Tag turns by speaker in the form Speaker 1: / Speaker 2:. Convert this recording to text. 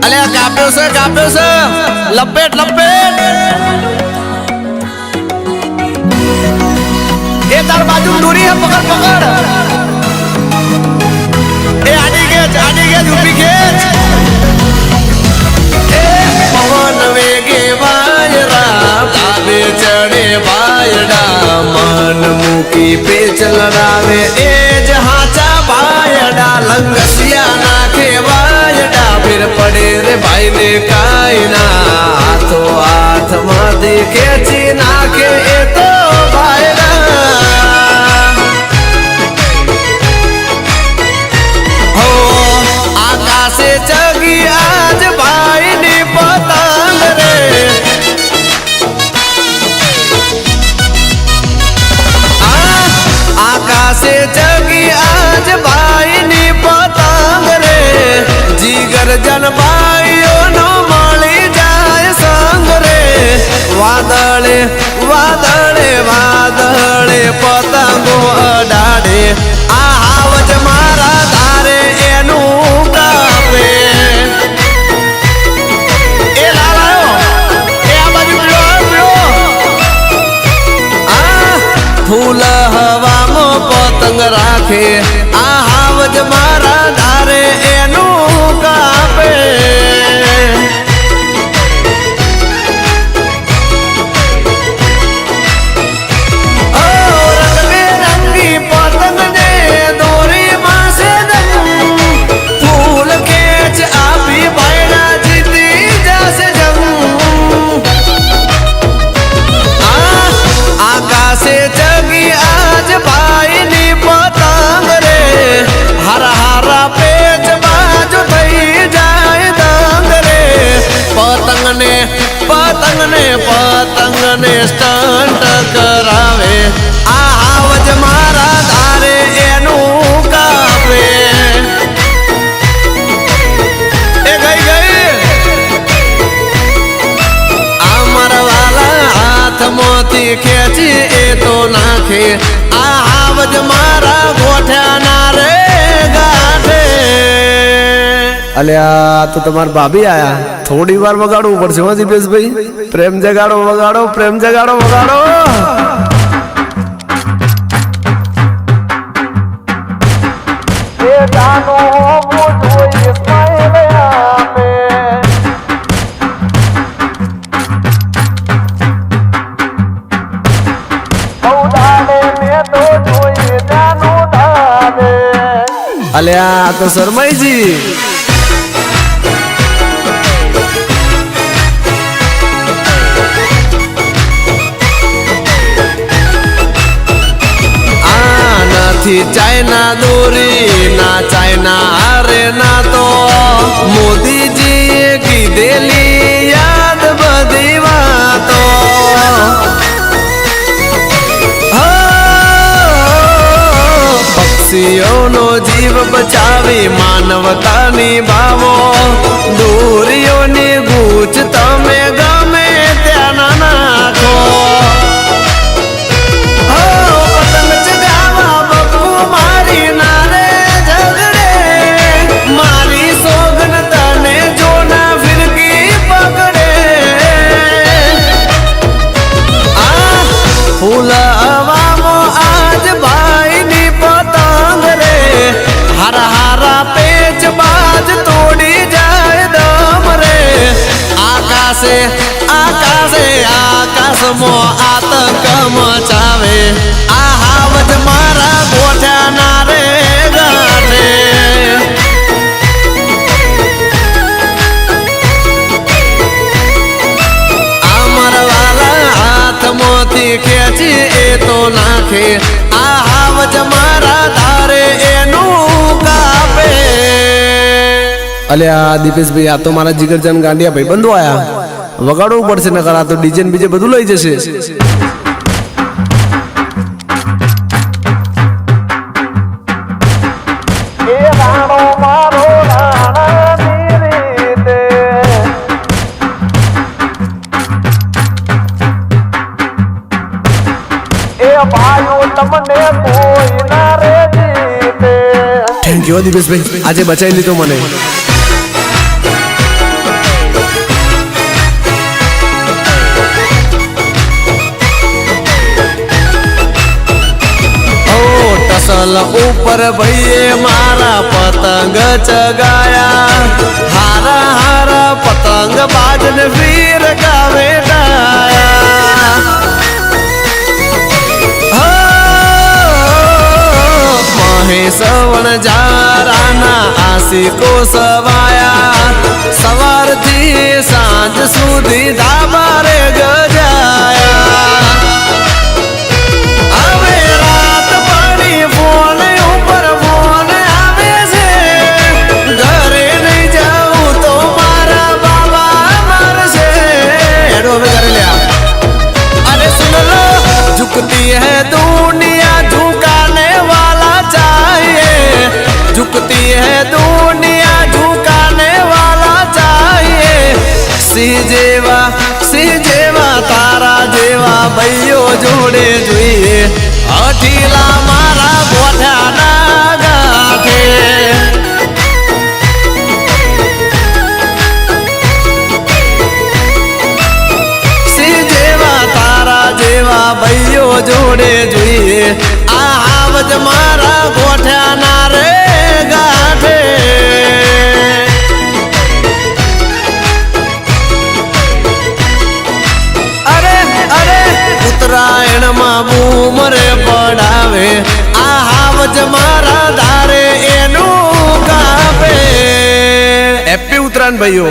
Speaker 1: અલે કાપ્યો છે લપેટ લપેટ એ તાર બાજુ દૂરી હે પકડ પકડ એ આડી ગેજ ઊભી ગેજ એ પવન વેગે વાયરા લાવે ચડે વાયડા મન મૂકી પેચ લડાવે એ જ હાચા વાયડા લંગસિયા નાખે વાયડા ફિર પડે રે ભાઈ ને કાઈ ના હાથો હાથમાંથી ખેંચી નાખે એ તો વાયડા હો આકાશે ચગી આજ ભાઈ ની પતંગ રે આકાશે ચગી આજ ભાઈ ની પતંગ રે જીગર જન ભાઈઓ નો મળી જાય સંગ રે વાદળે વાદળે વાદળે પતંગો અડાડે આ હાવજ મારા ધારે એનું કાપે એ લાલાયો એ આ બાજુ પીળો આ ફૂલ હવામાં પતંગ રાખે આ હાવજ મારા ધારે એનું કાપે પતંગને સ્ટન્ટ કરાવે આ હાવજ મારા ધારે એનું કાપે એ ગઈ આ મારવાલા હાથમાંથી ખેંચી એ તો નાખે આ હાવજ મારા ગોઠ્યાના રે ગાંઠે અલ્યા તો તમાર ભાભી આયા થોડી વાર વગાડવું પડશે હો દીપેશભાઈ પ્રેમ જગાડો વગાડો પ્રેમ જગાડો વગાડો અલ્યા તો શર્માઈજી ચાઇના દોરી ના ચાઇના હારે ના તો મોદીજીએ કીધેલી યાદ બધી વાતો પક્ષીઓનો જીવ બચાવી માનવતાની ભાવો દોરીઓની ગૂંચ તમે ગમે ત્યાં ના નાખો ફૂલ હવામાં આજ ભાઈ ની પતંગ રે હારા હારા પેચ બાજ તોડી જાય દમ રે આકાશે આકાશે આકાશમાં આતંક મચાવે આ હાવજ મારા ગોઠ્યાના રે ગાંઠે ખેંચી એ તો નાખે આ હાવજ મારા ધારે એનું કાપે અલ્યા દીપેશભાઈ આ તો મારા જીગરજાન ગાંડિયા ભાઈ બંધો આયા વગાડવું પડશે નકર આ તો ડીજે બીજે બધું લઈ જશે થેન્ક યુ દીપેશભાઈ આજે બચાવી લીધો મને વસલ ઉપર ભાઈએ મારા પતંગ ચગાયા હારા હારા પતંગ બાજને વીર ગાવે ડાયા મહેશ વણજારાના આશિકો સવાયા સવારથી સાંજ સુધી ધાબારે ગજાયા હવે રાત પડી ફોન ઉપર ફોન આવે છે ઘરે નહીં જાઉં તો મારા બાબા મારશે હેડો હવે ઘરે લ્યા અરે સુન લો ઝુકતી હૈ દુનિયા ઝુકાને વાલા चाहिए झुकती है दुनिया झुकाने वाला चाहिए सिंह जेवा तारा जेवा भाईओ जोड़े જોઈએ અઠીલા મારા ગોઠાના ગાંઠે સિંહ જેવા તારા જેવા ભાઈઓ જોડે જોઈએ આ હાવજ મારા ગોઠાના રે ગાંઠે અરે અરે ઉત્તરાયણમાં બૂમરે પડાવે આ હાવજ મારા ધારે એનું કાપે હેપી ઉત્તરાયણ ભાઈઓ।